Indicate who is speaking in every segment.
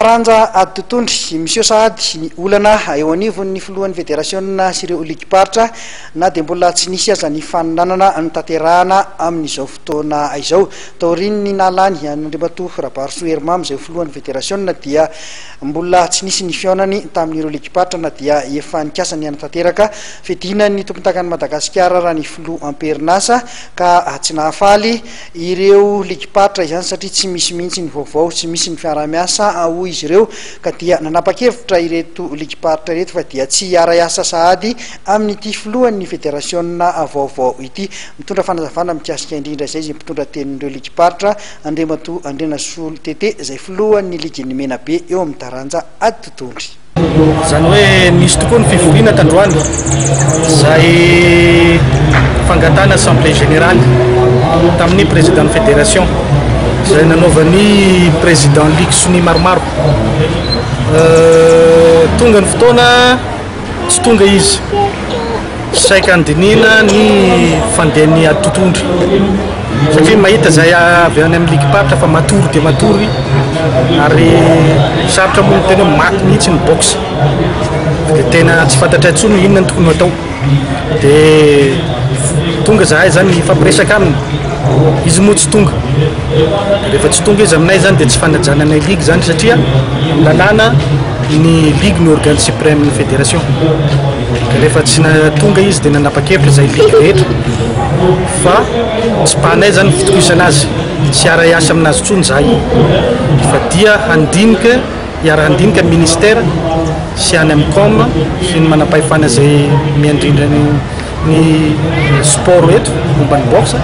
Speaker 1: Ranja atotondry Monsieur Sahady ny olana eo anivon'ny filohan'ny federasiona sy ireo ligiparitra na dia mbola tsy nisy aza ny fananana tanterahana amin'izao fotoana izao. Taoriny nalany Andriamatoa Rabaroso Hermam izay filohan'ny federasiona dia mbola tsy nisy ny fiaonany tamin'ireo ligiparitra na dia efa nikasany anatanteraka fidinan'ny tompontakan'i Madagasikara raha ny filoha Amperinasa ka tsy nahafaly ireo ligiparitra izany satria tsy misy mihitsy ny vaovao, tsy misy ny fiarah-miasa hoy izy ireo ka dia nanapa-kevitra ireto ligiparitra ireto fa dia tsy hiara-iasa Sahady amin'ity filohan'ny federasiona vaovao ity. Mitondra fanazavana mikasika indrindra izay izy mitondra tenin'ireo ligiparitra Andriamatoa Andrinasolo Tete izay filohan'ny ligin'ny Menabe eo amin'ny taranja atotondry.
Speaker 2: Zany hoe nisy tokoa ny fivoriana tandroany izay fangatana assemblée générale tamin'ny président fédération izay nanaovan'ny président ligue sony maromaro tonga ny fotoana tsy tonga izy saika andinina ny fandehan'ny atotondry satria mahita zay avy any amin'ny ligiparitra fa matory dia matory ary sarotra moa tena maty mihitsy ny boxe dia tena tsy fantatra intsony inona ny tokony atao dia tonga zahay zany fampiresaka aminy izy moa tsy tonga rehefa tsy tonga izy aminay zany dia tsy fanajananay ligue zany satria lalàna ny ligue ny organe suprême ny fédération rehefa tsy tonga izy dia nanapa-kevitra zay ligue rehetra fa tsy pahanay zany fitohisana azy tsy ara-iasa aminazy tsony zahay fa dia handinika hiara-handinika ministère sy any amin'ny com sy ny manam-pahefana zay miandrindra ny sport eto momba ny boxe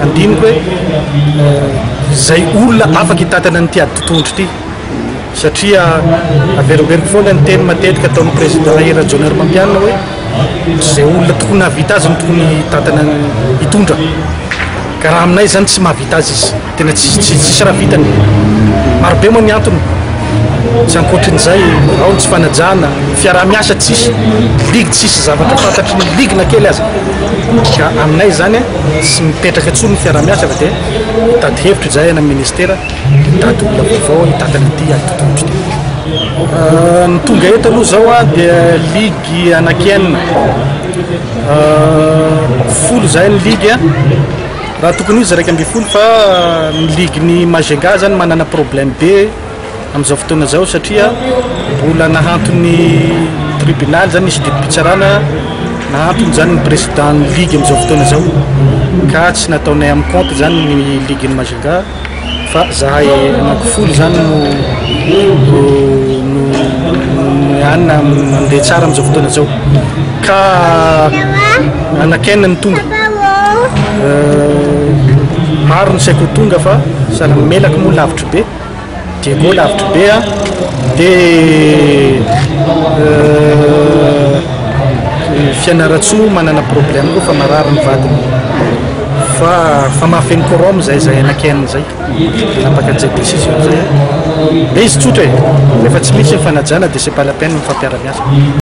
Speaker 2: andiniko hoe zay olona afaka hitatana nyty atotondry ty satria averiveriko foana ny teny matetika ataon'ny président Ira Jonner Mampianina hoe zay olona tokony havita azy no tokony hitatana hitondra ka raha aminay zany tsy mahavita azy izy tena tsisy raha vitany marobe moa ny antony tsy ankoatrin'izay ao ny tsy fanajana fiarah-miasa tsisy ligue tsisy zavatra fantatry ny ligue na kely azy ka aminay zany tsy mipetraka tsony ny fiarah-miasa fa dia hitady hevitra zay ana ministera hitady olona vaovao hitatana ty atotondry ty ny tonga eto aloha zao dia ligue anakenina folo zay ny ligue raha tokony izy 120 fa ny ligue ny Majunga zany manana problème be amin'izao fotoana zao satria mbola nahantony tribunal zany nisy didim-pitsarana nahantony zany ny président ny ligue amin'izao fotoana zao ka tsy nataonay amin'ny compte zany ny ligue ny Majunga fa zahay anankifolo zany no anina mandeha tsara amin'izao fotoana zao ka anakenina ny tonga maro ny saiko tonga fa sala melaka moa lavitra be Diego lavitra be dia fianaratsoa manana problème koa fa marary ny vadiny fa mahafeny korom zay anakenina zay napaka an'izay décision zay dia izy tsotra rehefa tsy misy ny fanajana dia c'est pas la peine mifampiara-miasa.